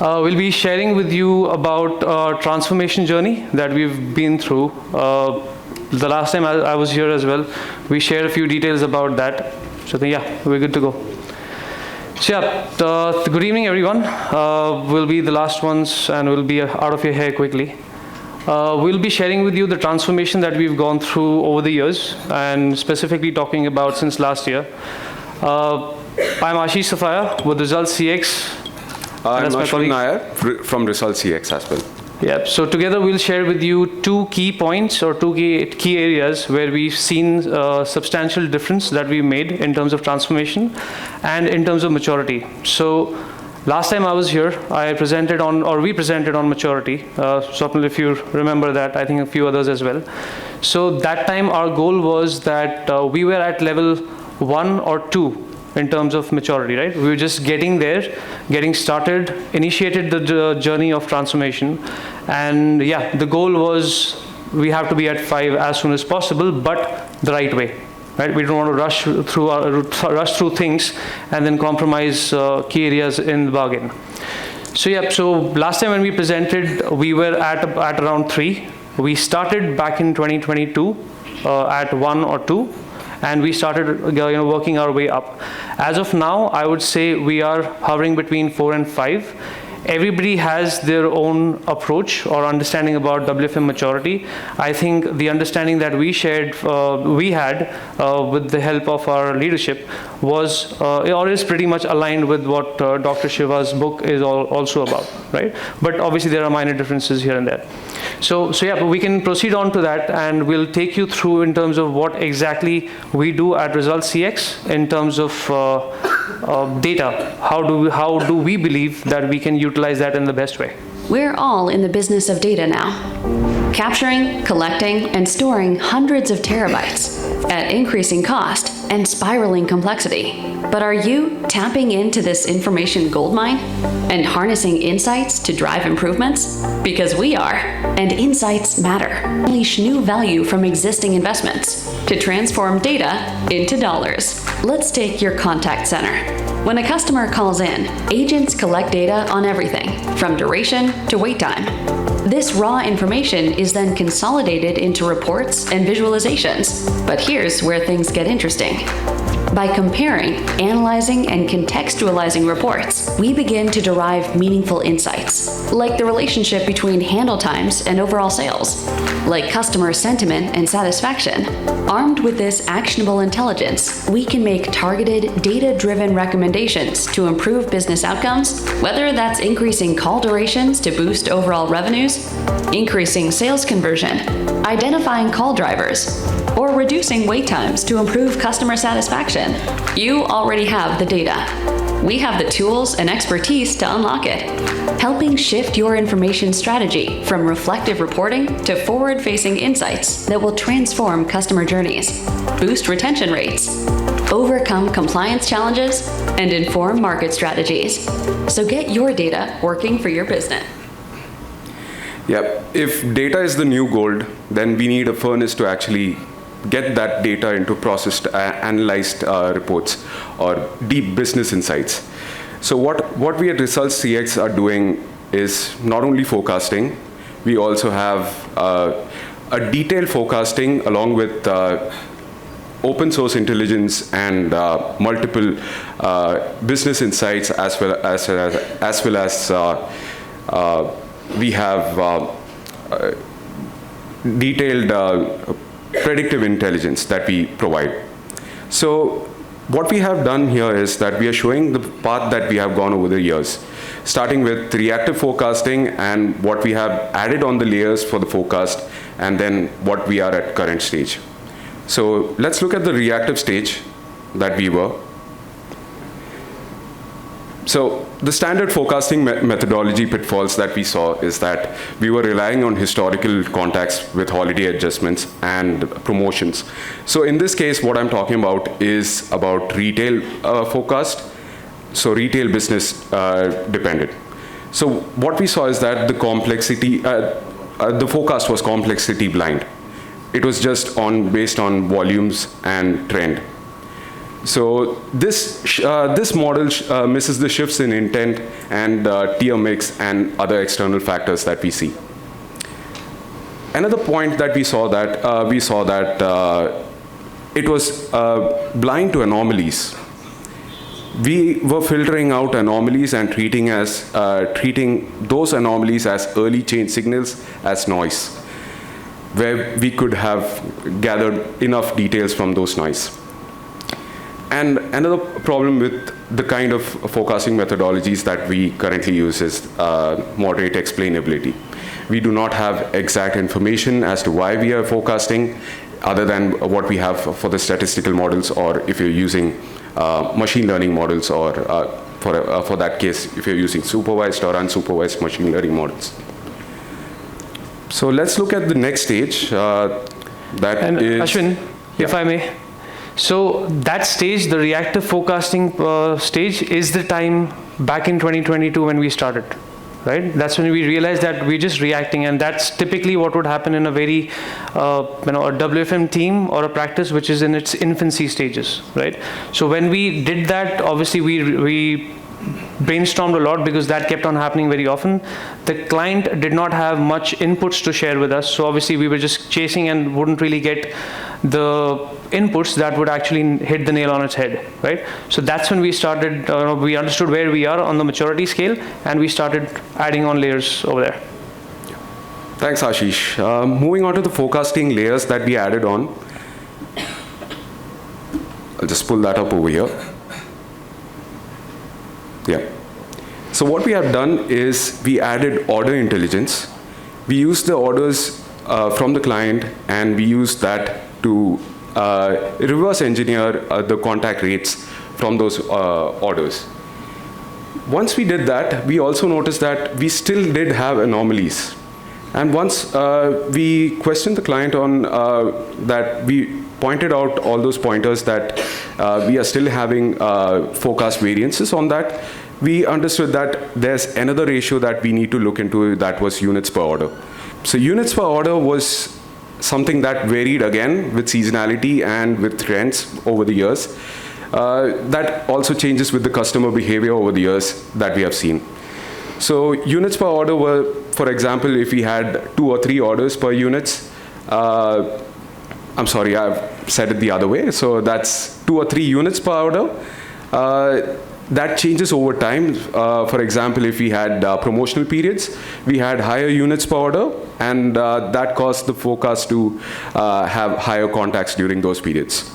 We'll be sharing with you about our transformation journey that we've been through. The last time I was here as well, we shared a few details about that. So yeah, we're good to go. So yeah, good evening everyone. We'll be the last ones and we'll be out of your hair quickly. We'll be sharing with you the transformation that we've gone through over the years, and specifically talking about since last year. I'm Ashish Safaya with ResultsCX. I'm Ashwin Nair from ResultsCX as well. Yeah, so together we'll share with you two key points or two key areas where we've seen substantial difference that we made in terms of transformation and in terms of maturity. So last time I was here, we presented on maturity. Swapnil, if you remember that, I think a few others as well. So that time our goal was that we were at level 1 or 2 in terms of maturity, right? We were just getting there, getting started, initiated the journey of transformation. And yeah, the goal was we have to be at 5 as soon as possible, but the right way, right? We don't want to rush through things and then compromise key areas in the bargain. So yeah, so last time when we presented, we were at around 3. We started back in 2022 at 1 or 2. And we started working our way up. As of now, I would say we are hovering between 4 and 5. Everybody has their own approach or understanding about WFM maturity. I think the understanding that we had with the help of our leadership was or is pretty much aligned with what Dr. Shiva's book is also about, right? But obviously there are minor differences here and there. So yeah, but we can proceed on to that, and we'll take you through in terms of what exactly we do at ResultsCX in terms of data. How do we believe that we can utilize that in the best way? We're all in the business of data now, capturing, collecting, and storing hundreds of terabytes at increasing cost and spiraling complexity. But are you tapping into this information goldmine and harnessing insights to drive improvements? Because we are, and insights matter. Unleash new value from existing investments to transform data into dollars. Let's take your contact center. When a customer calls in, agents collect data on everything, from duration to wait time. This raw information is then consolidated into reports and visualizations. But here's where things get interesting. By comparing, analyzing, and contextualizing reports, we begin to derive meaningful insights, like the relationship between handle times and overall sales, like customer sentiment and satisfaction. Armed with this actionable intelligence, we can make targeted, data-driven recommendations to improve business outcomes, whether that's increasing call durations to boost overall revenues, increasing sales conversion, identifying call drivers, or reducing wait times to improve customer satisfaction. You already have the data. We have the tools and expertise to unlock it, helping shift your information strategy from reflective reporting to forward-facing insights that will transform customer journeys, boost retention rates, overcome compliance challenges, and inform market strategies. So get your data working for your business. Yep. If data is the new gold, then we need a furnace to actually get that data into processed, analyzed reports or deep business insights. So what we at ResultsCX are doing is not only forecasting, we also have a detailed forecasting along with open source intelligence and multiple business insights, as well as we have detailed predictive intelligence that we provide. So what we have done here is that we are showing the path that we have gone over the years, starting with reactive forecasting and what we have added on the layers for the forecast, and then what we are at current stage. So let's look at the reactive stage that we were. So the standard forecasting methodology pitfalls that we saw is that we were relying on historical contacts with holiday adjustments and promotions. So in this case, what I'm talking about is about retail forecast, so retail business dependent. So what we saw is that the complexity, the forecast was complexity blind. It was just based on volumes and trend. So this model misses the shifts in intent and tier mix and other external factors that we see. Another point that we saw that it was blind to anomalies. We were filtering out anomalies and treating those anomalies as early change signals as noise, where we could have gathered enough details from those noise. And another problem with the kind of forecasting methodologies that we currently use is moderate explainability. We do not have exact information as to why we are forecasting, other than what we have for the statistical models, or if you're using machine learning models, or for that case, if you're using supervised or unsupervised machine learning models. So let's look at the next stage. Ashwin, if I may. So that stage, the reactive forecasting stage, is the time back in 2022 when we started, right? That's when we realized that we're just reacting, and that's typically what would happen in a very, a WFM team or a practice which is in its infancy stages, right? So when we did that, obviously we brainstormed a lot, because that kept on happening very often. The client did not have much inputs to share with us, so obviously we were just chasing and wouldn't really get the inputs that would actually hit the nail on its head, right? So that's when we started, we understood where we are on the maturity scale, and we started adding on layers over there. Thanks, Ashish. Moving on to the forecasting layers that we added on. I'll just pull that up over here. Yeah. So what we have done is we added order intelligence. We used the orders from the client, and we used that to reverse engineer the contact rates from those orders. Once we did that, we also noticed that we still did have anomalies. And once we questioned the client on that, we pointed out all those pointers that we are still having forecast variances on that. We understood that there's another ratio that we need to look into, that was units per order. So units per order was something that varied again with seasonality and with trends over the years. That also changes with the customer behavior over the years that we have seen. So units per order were, for example, if we had 2 or 3 orders per units, I'm sorry, I've said it the other way. So that's 2 or 3 units per order. That changes over time. For example, if we had promotional periods, we had higher units per order, and that caused the forecast to have higher contacts during those periods.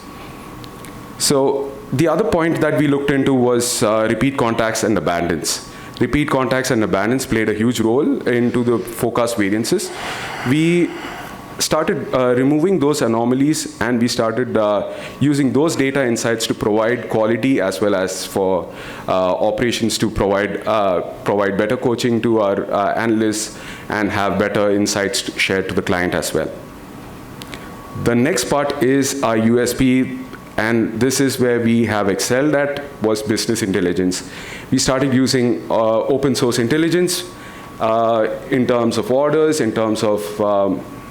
So the other point that we looked into was repeat contacts and abandons. Repeat contacts and abandons played a huge role into the forecast variances. We started removing those anomalies, and we started using those data insights to provide quality, as well as for operations to provide better coaching to our analysts and have better insights shared to the client as well. The next part is our USP, and this is where we have excelled at, was business intelligence. We started using open source intelligence in terms of orders, in terms of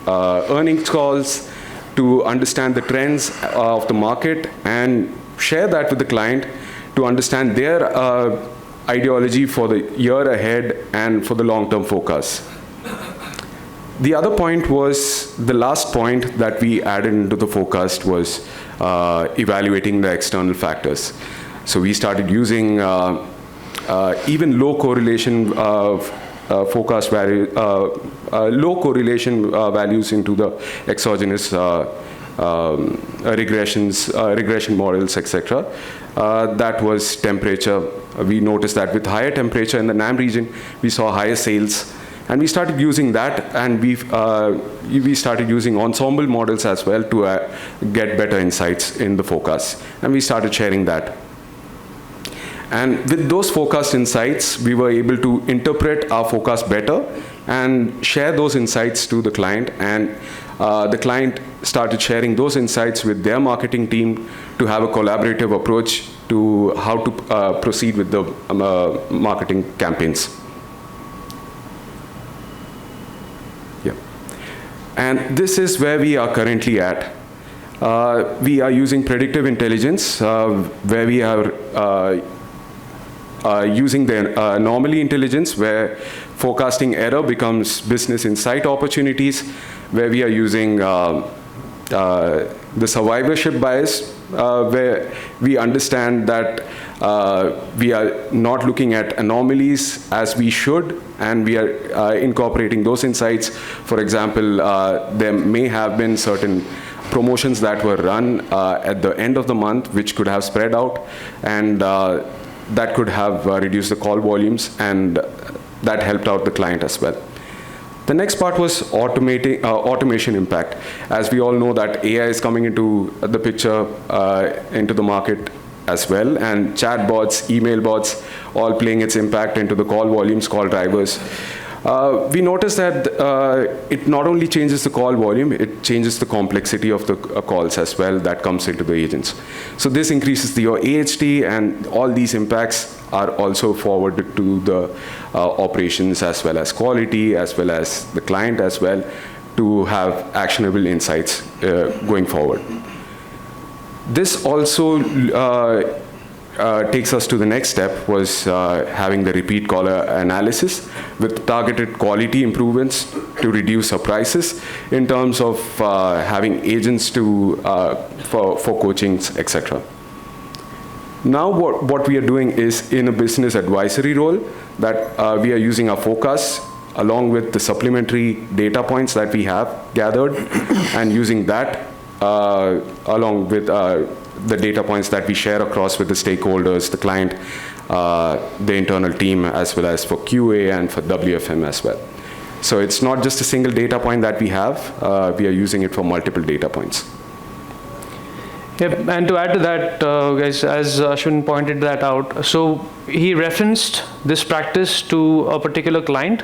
earnings calls, to understand the trends of the market and share that with the client to understand their ideology for the year ahead and for the long-term forecast. The other point was, the last point that we added into the forecast was evaluating the external factors. So we started using even low correlation forecast value, low correlation values into the exogenous regression models, etc. That was temperature. We noticed that with higher temperature in the NAM region, we saw higher sales. And we started using that, and we started using ensemble models as well to get better insights in the forecast. And we started sharing that. And with those forecast insights, we were able to interpret our forecast better and share those insights to the client. And the client started sharing those insights with their marketing team to have a collaborative approach to how to proceed with the marketing campaigns. Yeah. And this is where we are currently at. We are using predictive intelligence, where we are using the anomaly intelligence, where forecasting error becomes business insight opportunities, where we are using the survivorship bias, where we understand that we are not looking at anomalies as we should, and we are incorporating those insights. For example, there may have been certain promotions that were run at the end of the month which could have spread out, and that could have reduced the call volumes, and that helped out the client as well. The next part was automation impact. As we all know that AI is coming into the picture, into the market as well, and chat bots, email bots, all playing its impact into the call volumes, call drivers. We noticed that it not only changes the call volume, it changes the complexity of the calls as well that comes into the agents. So this increases your AHT, and all these impacts are also forwarded to the operations as well as quality, as well as the client as well, to have actionable insights going forward. This also takes us to the next step, was having the repeat caller analysis with targeted quality improvements to reduce surprises in terms of having agents to for coachings, etc. Now what we are doing is in a business advisory role, that we are using our forecast along with the supplementary data points that we have gathered, and using that along with the data points that we share across with the stakeholders, the client, the internal team, as well as for QA and for WFM as well. So it's not just a single data point that we have, we are using it for multiple data points. Yep, and to add to that, guys, as Ashwin pointed that out, so he referenced this practice to a particular client,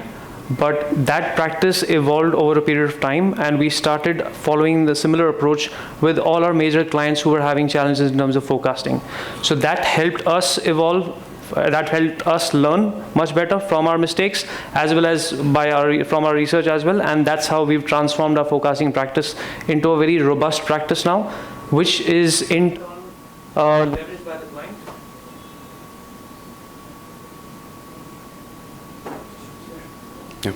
but that practice evolved over a period of time, and we started following the similar approach with all our major clients who were having challenges in terms of forecasting. So that helped us evolve, that helped us learn much better from our mistakes, as well as from our research as well, and that's how we've transformed our forecasting practice into a very robust practice now, which is in leveraged by the client. Yeah.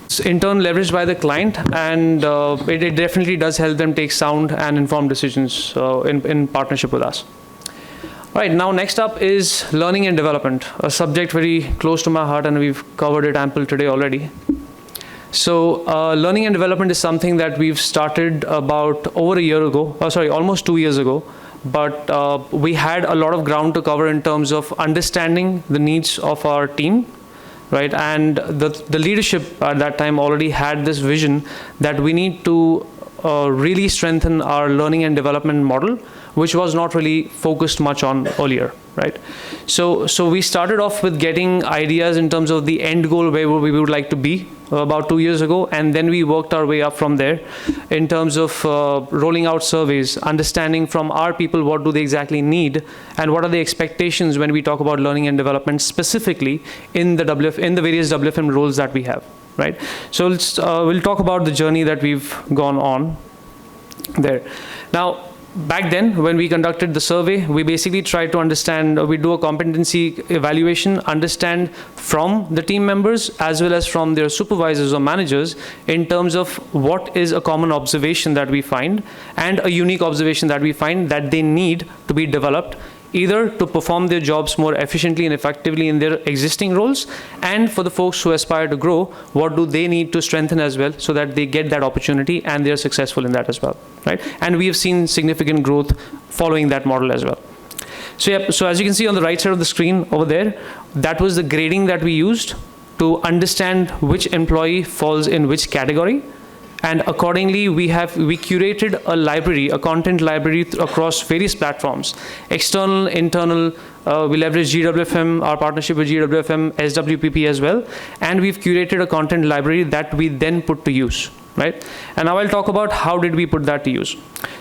It's in turn leveraged by the client, and it definitely does help them take sound and informed decisions in partnership with us. All right, now next up is learning and development, a subject very close to my heart, and we've covered it ample today already. So learning and development is something that we've started about over a year ago, almost 2 years ago. But we had a lot of ground to cover in terms of understanding the needs of our team, right? And the leadership at that time already had this vision that we need to really strengthen our learning and development model, which was not really focused much on earlier, right? So we started off with getting ideas in terms of the end goal, where we would like to be about 2 years ago, and then we worked our way up from there in terms of rolling out surveys, understanding from our people what do they exactly need, and what are the expectations when we talk about learning and development specifically in the various WFM roles that we have, right? So we'll talk about the journey that we've gone on there. Now, back then, when we conducted the survey, we basically tried to understand, we do a competency evaluation, understand from the team members as well as from their supervisors or managers in terms of what is a common observation that we find and a unique observation that we find that they need to be developed, either to perform their jobs more efficiently and effectively in their existing roles, and for the folks who aspire to grow, what do they need to strengthen as well so that they get that opportunity and they're successful in that as well, right? And we have seen significant growth following that model as well. So yeah, so as you can see on the right side of the screen over there, that was the grading that we used to understand which employee falls in which category. And accordingly, we curated a library, a content library across various platforms, external, internal. We leverage GWFM, our partnership with GWFM, SWPP as well, and we've curated a content library that we then put to use, right? And now I'll talk about how did we put that to use.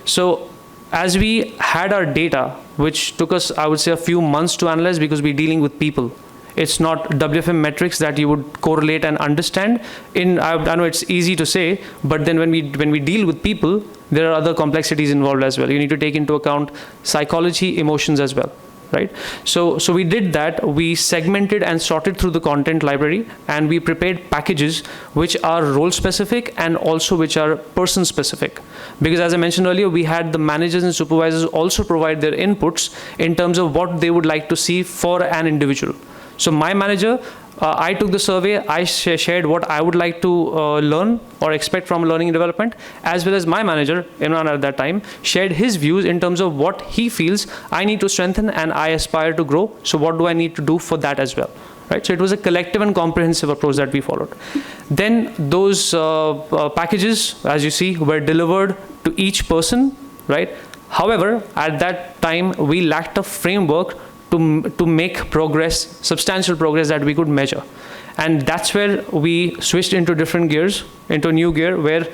So as we had our data, which took us, I would say, a few months to analyze because we're dealing with people. It's not WFM metrics that you would correlate and understand. I know it's easy to say, but then when we deal with people, there are other complexities involved as well. You need to take into account psychology, emotions as well, right? So we did that. We segmented and sorted through the content library, and we prepared packages which are role specific and also which are person specific. Because as I mentioned earlier, we had the managers and supervisors also provide their inputs in terms of what they would like to see for an individual. So my manager, I took the survey, I shared what I would like to learn or expect from learning and development, as well as my manager, Imran at that time, shared his views in terms of what he feels I need to strengthen and I aspire to grow. So what do I need to do for that as well? Right? So it was a collective and comprehensive approach that we followed. Then those packages, as you see, were delivered to each person, right? However, at that time, we lacked a framework to make progress, substantial progress that we could measure. And that's where we switched into different gears, into a new gear, where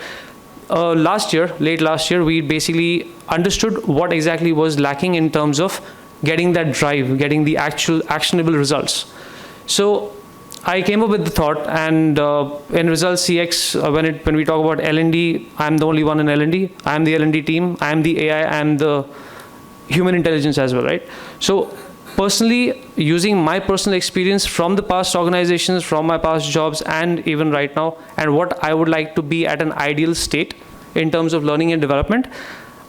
late last year, we basically understood what exactly was lacking in terms of getting that drive, getting the actual actionable results. So I came up with the thought, and in ResultsCX, when we talk about L&D, I'm the only one in L&D. I'm the L&D team. I'm the AI. I'm the human intelligence as well, right? So personally, using my personal experience from the past organizations, from my past jobs, and even right now, and what I would like to be at an ideal state in terms of learning and development,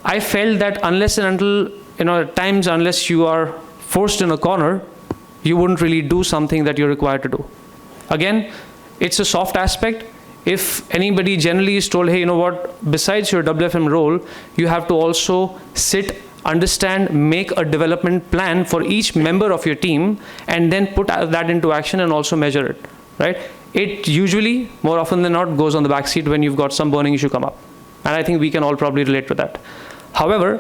I felt that unless and until, at times, unless you are forced in a corner, you wouldn't really do something that you're required to do. Again, it's a soft aspect. If anybody generally is told, hey, you know what, besides your WFM role, you have to also sit, understand, make a development plan for each member of your team, and then put that into action and also measure it, right? It usually, more often than not, goes on the back seat when you've got some burning issue come up. And I think we can all probably relate to that. However,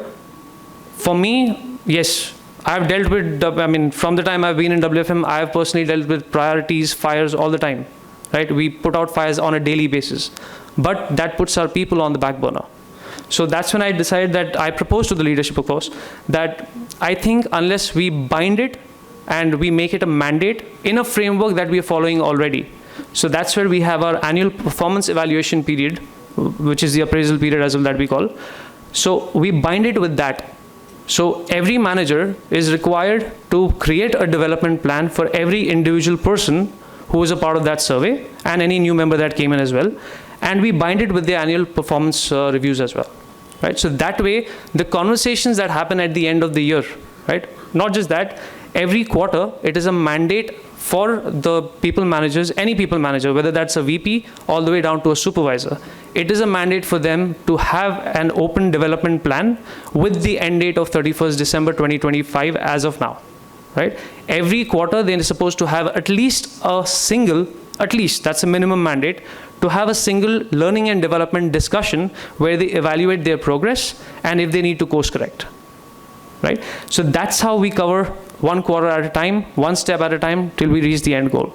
for me, yes, I've dealt with, from the time I've been in WFM, I've personally dealt with priorities, fires all the time, right? We put out fires on a daily basis, but that puts our people on the back burner. So that's when I decided that I proposed to the leadership, of course, that I think unless we bind it and we make it a mandate in a framework that we are following already. So that's where we have our annual performance evaluation period, which is the appraisal period as well that we call. So we bind it with that. So every manager is required to create a development plan for every individual person who is a part of that survey and any new member that came in as well. And we bind it with the annual performance reviews as well, right? So that way, the conversations that happen at the end of the year, right? Not just that, every quarter, it is a mandate for the people managers, any people manager, whether that's a VP all the way down to a supervisor. It is a mandate for them to have an open development plan with the end date of 31st December 2025 as of now, right? Every quarter, they're supposed to have at least that's a minimum mandate, to have a single learning and development discussion where they evaluate their progress and if they need to course correct, right? So that's how we cover one quarter at a time, one step at a time till we reach the end goal.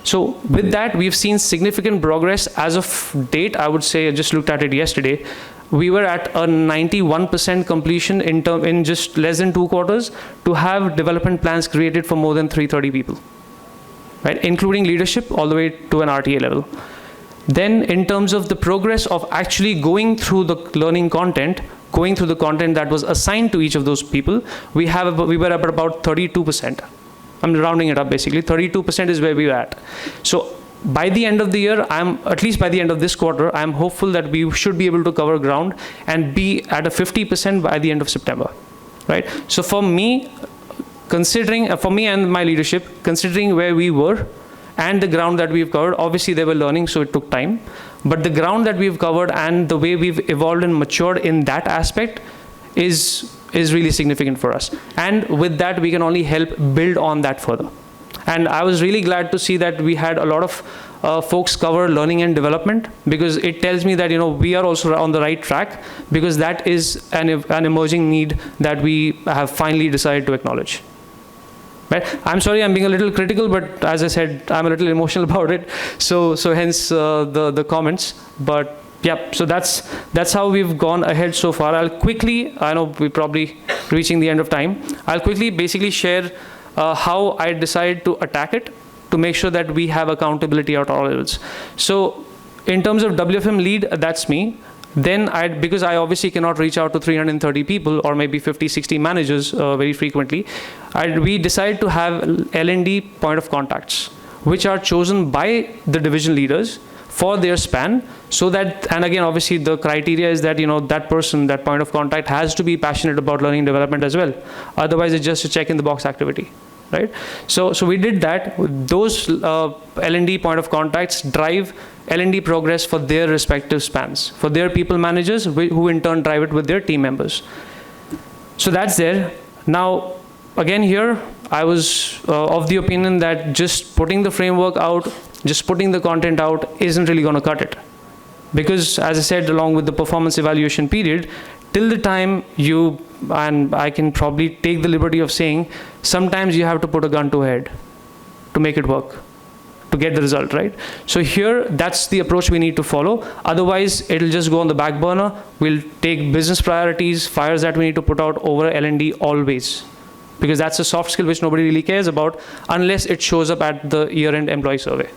So with that, we've seen significant progress as of date. I would say, I just looked at it yesterday. We were at a 91% completion in just less than 2 quarters to have development plans created for more than 330 people, right? Including leadership all the way to an RTA level. Then in terms of the progress of actually going through the learning content, going through the content that was assigned to each of those people, we were at about 32%. I'm rounding it up basically. 32% is where we were at. So by the end of the year, at least by the end of this quarter, I'm hopeful that we should be able to cover ground and be at a 50% by the end of September, right? So for me and my leadership, considering where we were and the ground that we've covered, obviously they were learning, so it took time. But the ground that we've covered and the way we've evolved and matured in that aspect is really significant for us. And with that, we can only help build on that further. And I was really glad to see that we had a lot of folks cover learning and development, because it tells me that we are also on the right track, because that is an emerging need that we have finally decided to acknowledge. Right? I'm sorry, I'm being a little critical, but as I said, I'm a little emotional about it. So hence the comments. But yeah, so that's how we've gone ahead so far. I know we're probably reaching the end of time. I'll quickly basically share how I decided to attack it to make sure that we have accountability at all levels. So in terms of WFM lead, that's me. then because I obviously cannot reach out to 330 people or maybe 50, 60 managers very frequently, we decided to have L&D point of contacts, which are chosen by the division leaders for their span, so that, and again, obviously the criteria is that, that person, that point of contact has to be passionate about learning and development as well. Otherwise, it's just a check in the box activity, right? So we did that. Those L&D point of contacts drive L&D progress for their respective spans, for their people managers, who in turn drive it with their team members. So that's there. Now, again here, I was of the opinion that just putting the framework out, just putting the content out isn't really going to cut it. Because as I said, along with the performance evaluation period, till the time and I can probably take the liberty of saying, sometimes you have to put a gun to head to make it work, to get the result, right? So here, that's the approach we need to follow. Otherwise, it'll just go on the back burner. We'll take business priorities, fires that we need to put out over L&D always. Because that's a soft skill which nobody really cares about unless it shows up at the year-end employee survey,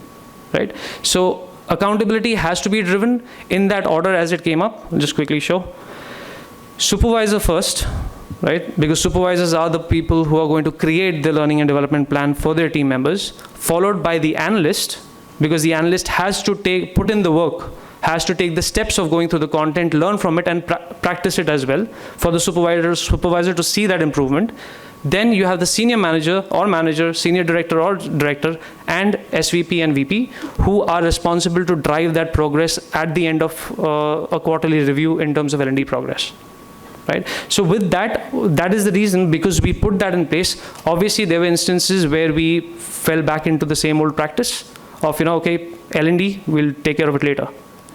right? So accountability has to be driven in that order as it came up. I'll just quickly show. Supervisor first, right? Because supervisors are the people who are going to create the learning and development plan for their team members, followed by the analyst, because the analyst has to put in the work, has to take the steps of going through the content, learn from it, and practice it as well for the supervisor to see that improvement. Then you have the senior manager or manager, senior director or director, and SVP and VP, who are responsible to drive that progress at the end of a quarterly review in terms of L&D progress. Right? So with that is the reason, because we put that in place. Obviously, there were instances where we fell back into the same old practice of, okay, L&D, we'll take care of it later.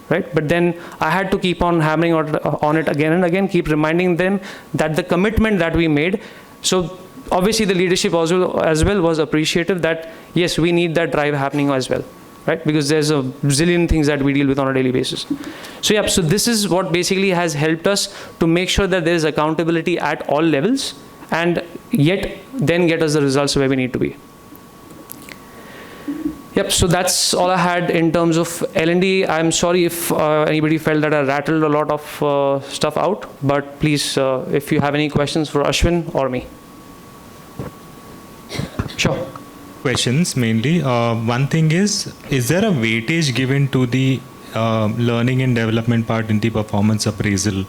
Right? But then I had to keep on hammering on it again and again, keep reminding them that the commitment that we made. So obviously the leadership also as well was appreciative that, yes, we need that drive happening as well. Right? Because there's a zillion things that we deal with on a daily basis. So yeah, so this is what basically has helped us to make sure that there's accountability at all levels, and yet then get us the results where we need to be. Yep, so that's all I had in terms of L&D. I'm sorry if anybody felt that I rattled a lot of stuff out, but please, if you have any questions for Ashwin or me. Sure. Questions mainly. One thing is there a weightage given to the learning and development part in the performance appraisal,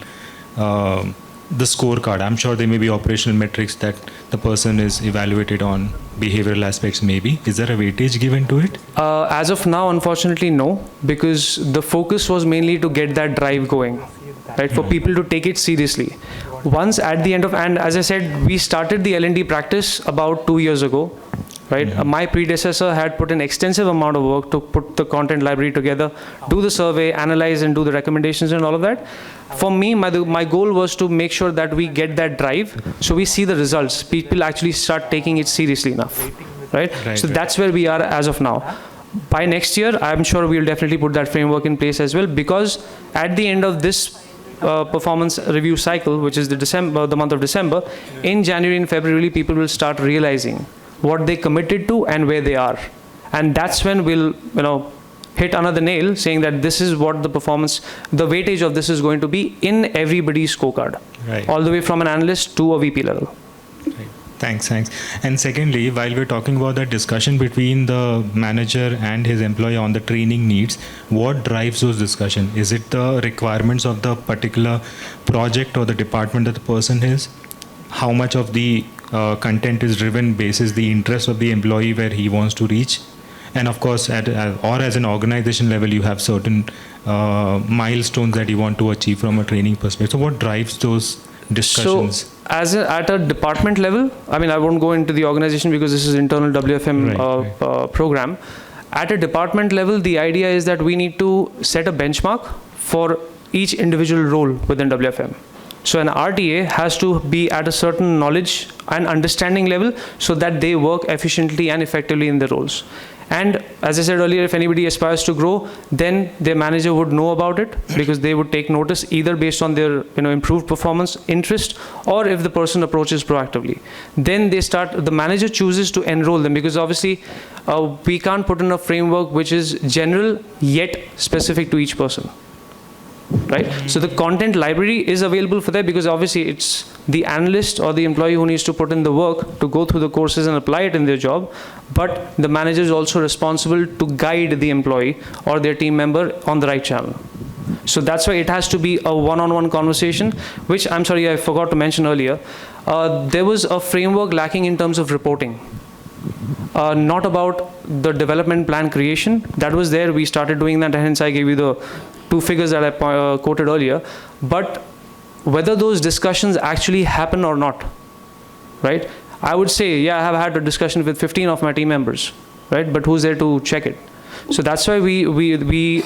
the scorecard? I'm sure there may be operational metrics that the person is evaluated on, behavioral aspects maybe. Is there a weightage given to it? As of now, unfortunately, no, because the focus was mainly to get that drive going, right? For people to take it seriously. Once at the end of, and as I said, we started the L&D practice about 2 years ago. Right? My predecessor had put an extensive amount of work to put the content library together, do the survey, analyze and do the recommendations and all of that. For me, my goal was to make sure that we get that drive, so we see the results. People actually start taking it seriously enough. Right? So that's where we are as of now. By next year, I'm sure we'll definitely put that framework in place as well, because at the end of this performance review cycle, which is the month of December, in January and February, people will start realizing what they committed to and where they are. And that's when we'll, hit another nail, saying that this is what the performance, the weightage of this is going to be in everybody's scorecard. Right. All the way from an analyst to a VP level. Right. Thanks. And secondly, while we're talking about that discussion between the manager and his employee on the training needs, what drives those discussions? Is it the requirements of the particular project or the department that the person is? How much of the content is driven basis the interest of the employee where he wants to reach? And of course, or as an organization level, you have certain milestones that you want to achieve from a training perspective. So what drives those discussions? So at a department level, I won't go into the organization because this is internal WFM program. At a department level, the idea is that we need to set a benchmark for each individual role within WFM. So an RTA has to be at a certain knowledge and understanding level so that they work efficiently and effectively in their roles. And as I said earlier, if anybody aspires to grow, then their manager would know about it, because they would take notice either based on their improved performance, interest, or if the person approaches proactively. Then the manager chooses to enroll them, because obviously we can't put in a framework which is general yet specific to each person. right? So the content library is available for that, because obviously it's the analyst or the employee who needs to put in the work to go through the courses and apply it in their job, but the manager is also responsible to guide the employee or their team member on the right channel. So that's why it has to be a one-on-one conversation, which I'm sorry, I forgot to mention earlier. There was a framework lacking in terms of reporting. Not about the development plan creation. That was there, we started doing that, and hence I gave you the 2 figures that I quoted earlier. But whether those discussions actually happen or not, right? I would say, yeah, I have had a discussion with 15 of my team members, right? But who's there to check it? So that's why we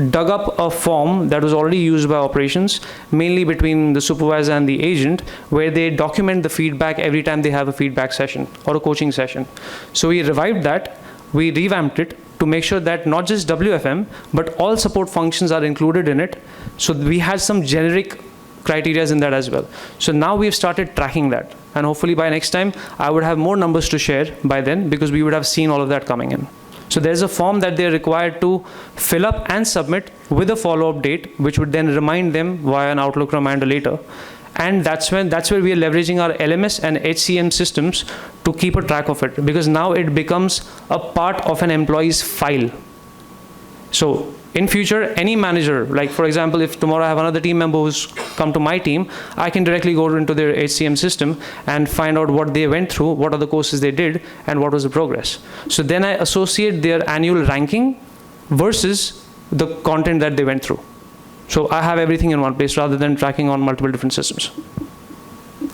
dug up a form that was already used by operations, mainly between the supervisor and the agent, where they document the feedback every time they have a feedback session or a coaching session. So we revived that, we revamped it to make sure that not just WFM, but all support functions are included in it. So we had some generic criteria in that as well. So now we've started tracking that. And hopefully by next time, I would have more numbers to share by then, because we would have seen all of that coming in. So there's a form that they're required to fill up and submit with a follow-up date, which would then remind them via an Outlook reminder later. And that's where we are leveraging our LMS and HCM systems to keep a track of it, because now it becomes a part of an employee's file. So in future, any manager, like for example, if tomorrow I have another team member who's come to my team, I can directly go into their HCM system and find out what they went through, what are the courses they did, and what was the progress. So then I associate their annual ranking versus the content that they went through. So I have everything in one place rather than tracking on multiple different systems.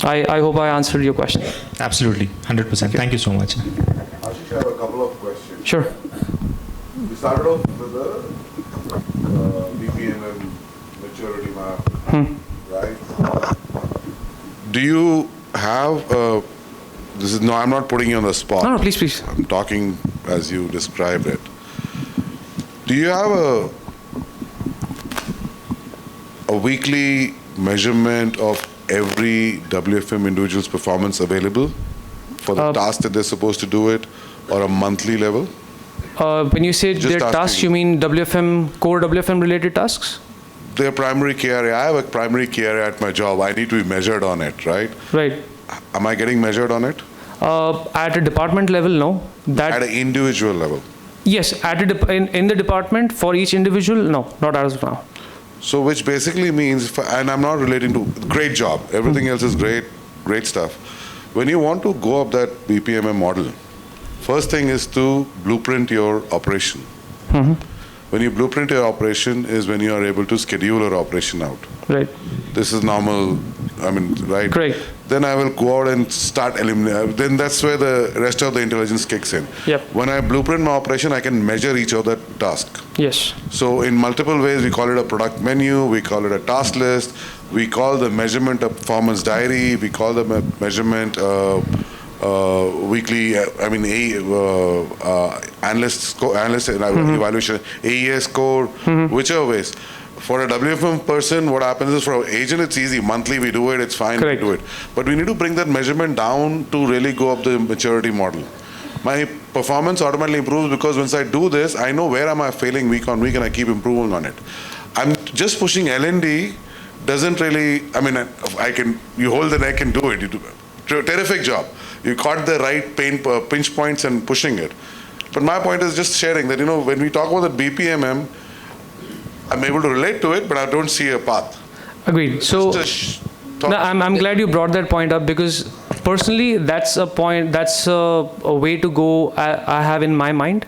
I hope I answered your question. Absolutely, 100%. Thank you so much. Ashish, I have a couple of questions. Sure. We started off with the BPMM maturity map, right? Do you have I'm not putting you on the spot. No, please. I'm talking as you described it. Do you have a weekly measurement of every WFM individual's performance available for the task that they're supposed to do it, or a monthly level? When you say their tasks, you mean WFM, core WFM related tasks? Their primary key area. I have a primary key area at my job. I need to be measured on it, right? Right. Am I getting measured on it? At a department level, no. At an individual level? Yes, in the department for each individual, no, not as of now. So which basically means, and I'm not relating to, great job, everything else is great stuff. When you want to go up that BPMM model, first thing is to blueprint your operation. When you blueprint your operation is when you are able to schedule your operation out. Right. This is normal, right? Great. Then I will go out and start eliminating. Then that's where the rest of the intelligence kicks in. Yep. When I blueprint my operation, I can measure each of the task. Yes. So in multiple ways, we call it a product menu, we call it a task list, we call the measurement a performance diary, we call the measurement weekly, analyst evaluation, AES score, whichever ways. For a WFM person, what happens is for an agent, it's easy. Monthly, we do it, it's fine, Correct. we do it. But we need to bring that measurement down to really go up the maturity model. My performance automatically improves because once I do this, I know where am I failing week on week and I keep improving on it. I'm just pushing L&D doesn't really, you hold the neck and do it. You do a terrific job. You caught the right pinch points and pushing it. But my point is just sharing that, when we talk about the BPMM, I'm able to relate to it, but I don't see a path. Agreed. So, I'm glad you brought that point up, because personally, that's a point, that's a way to go I have in my mind.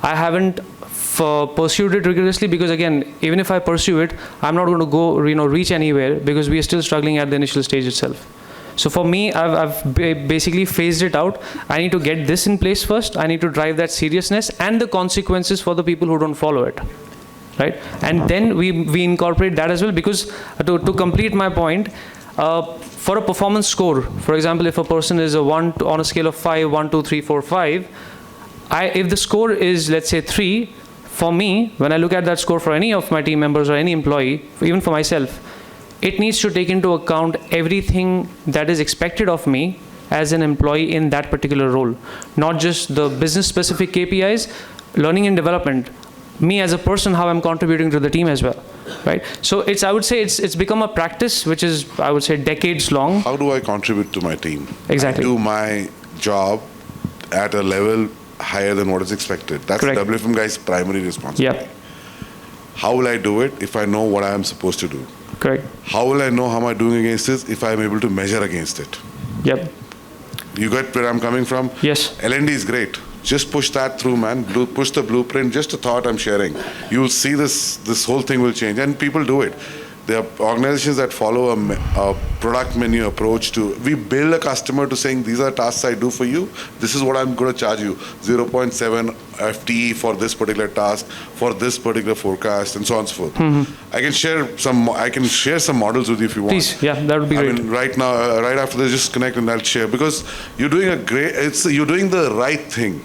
I haven't pursued it rigorously because, again, even if I pursue it, I'm not going to go, reach anywhere because we are still struggling at the initial stage itself. So for me, I've basically phased it out. I need to get this in place first. I need to drive that seriousness and the consequences for the people who don't follow it. Right? And then we incorporate that as well, because to complete my point, for a performance score, for example, if a person is a 1 on a scale of 5, 1, 2, 3, 4, 5, if the score is, let's say, 3, for me, when I look at that score for any of my team members or any employee, even for myself, it needs to take into account everything that is expected of me as an employee in that particular role. Not just the business-specific KPIs, learning and development, me as a person, how I'm contributing to the team as well. right? So I would say it's become a practice which is, I would say, decades long. How do I contribute to my team? Exactly. I do my job at a level higher than what is expected. That's Correct. WFM guy's primary responsibility. Yeah, How will I do it if I know what I am supposed to do? correct. How will I know how am I doing against this if I am able to measure against it? Yep. You get where I'm coming from? Yes. L&D is great. Just push that through, man. Push the blueprint. Just a thought I'm sharing. You will see this whole thing will change. And people do it. There are organizations that follow a product menu approach to, we build a customer to saying, these are tasks I do for you. This is what I'm going to charge you. 0.7 FTE for this particular task, for this particular forecast, and so on and so forth. Mm-hmm. I can share some models with you if you want. Please, yeah, that would be great. I mean, right now, right after this, just connect and I'll share, because you're doing you're doing the right thing.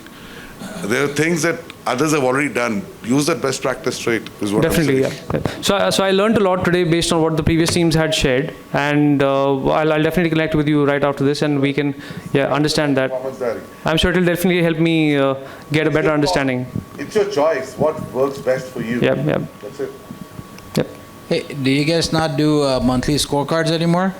There are things that others have already done. Use that best practice trait is what Definitely, I'm saying. yeah. So I learned a lot today based on what the previous teams had shared, and I'll definitely connect with you right after this, and we can understand that. I'm sure it'll definitely help me get a better understanding. It's your choice. What works best for you? Yep. That's it. Yep. Hey, do you guys not do monthly scorecards anymore?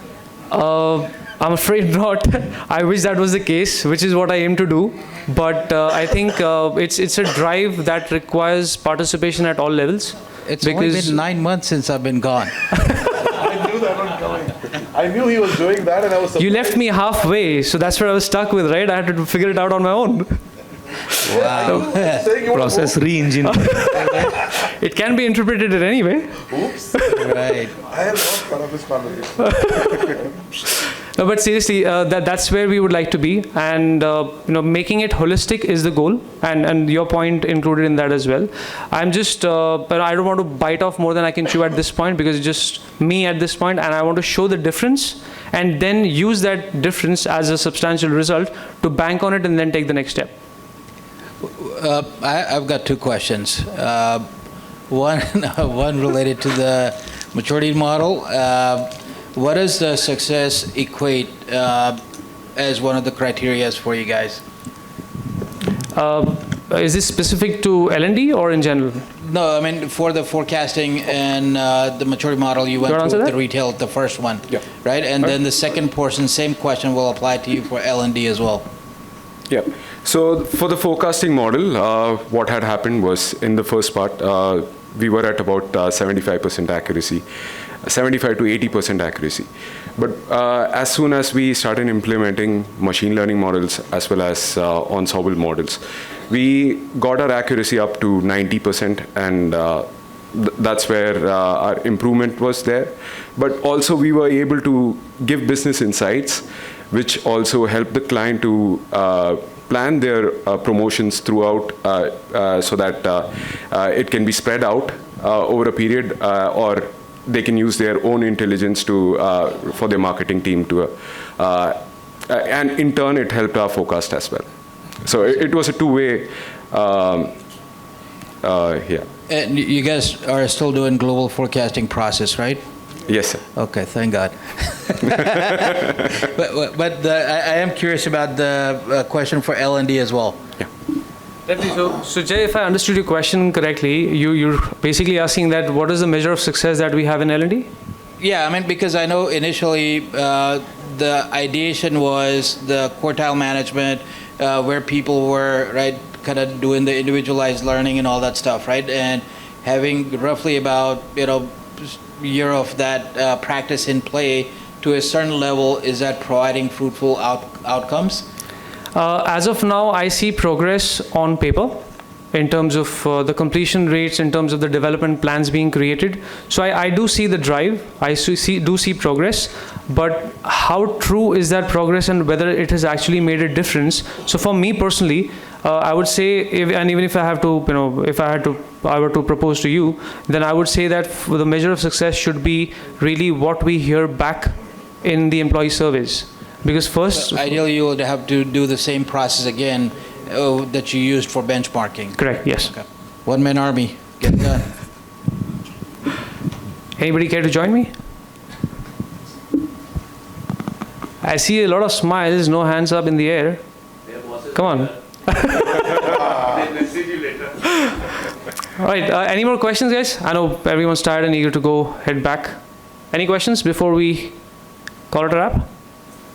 I'm afraid not. I wish that was the case, which is what I aim to do. But I think it's a drive that requires participation at all levels. It's only been 9 months since I've been gone. I knew that was coming. I knew he was doing that, and I was surprised. You left me halfway, so that's where I was stuck with, right? I had to figure it out on my own. Wow. Process re-engineering. It can be interpreted in any way. Oops. Right. I am not part of this conversation. No, but seriously, that's where we would like to be, and making it holistic is the goal, and your point included in that as well. I'm just, but I don't want to bite off more than I can chew at this point, because it's just me at this point, and I want to show the difference, and then use that difference as a substantial result to bank on it, and then take the next step. I've got two questions. One related to the maturity model. What does the success equate as one of the criteria for you guys? Is this specific to L&D or in general? No, I mean, for the forecasting and the maturity model, you went wanna answer through that? the retail, the first one, Yeah. right? And then the second portion, same question will apply to you for L&D as well. Yeah. So for the forecasting model, what had happened was in the first part, we were at about 75% accuracy, 75 to 80% accuracy. But as soon as we started implementing machine learning models as well as ensemble models, we got our accuracy up to 90%, and that's where our improvement was there. But also we were able to give business insights, which also helped the client to plan their promotions throughout so that it can be spread out over a period, or they can use their own intelligence to for their marketing team to, and in turn it helped our forecast as well. So it was a two-way. Yeah. And you guys are still doing global forecasting process, right? Yes, sir. Okay, thank God. but I am curious about the question for L&D as well. Definitely. So Jay, if I understood your question correctly, you're basically asking that what is the measure of success that we have in L&D? Yeah, I mean, because I know initially the ideation was the quartile management, where people were, right, kind of doing the individualized learning and all that stuff, right? And having roughly about, year of that practice in play to a certain level, is that providing fruitful outcomes? As of now, I see progress on paper in terms of the completion rates, in terms of the development plans being created. So I do see the drive, I do see progress, but how true is that progress and whether it has actually made a difference? So for me personally, I would say, even if I have to, if I were to propose to you, then I would say that the measure of success should be really what we hear back in the employee surveys. Because first, So ideally, you would have to do the same process again that you used for benchmarking. correct, yes. Okay. One-man army, get it done. Anybody care to join me? I see a lot of smiles, no hands up in the air. Come on. All right, any more questions, guys? I know everyone's tired and eager to go head back. Any questions before we call it a wrap?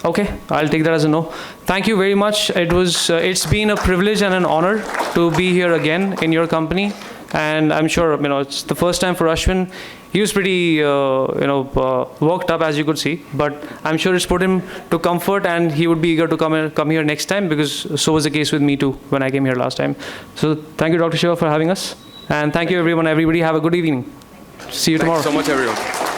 Okay, I'll take that as a no. Thank you very much. It's been a privilege and an honor to be here again in your company. And I'm sure, it's the first time for Ashwin. He was pretty, worked up, as you could see. But I'm sure it's put him to comfort, and he would be eager to come here next time, because so was the case with me too when I came here last time. So thank you, Dr. Shiva, for having us. And thank you, everyone. Everybody have a good evening. See you tomorrow. Thanks so much, everyone.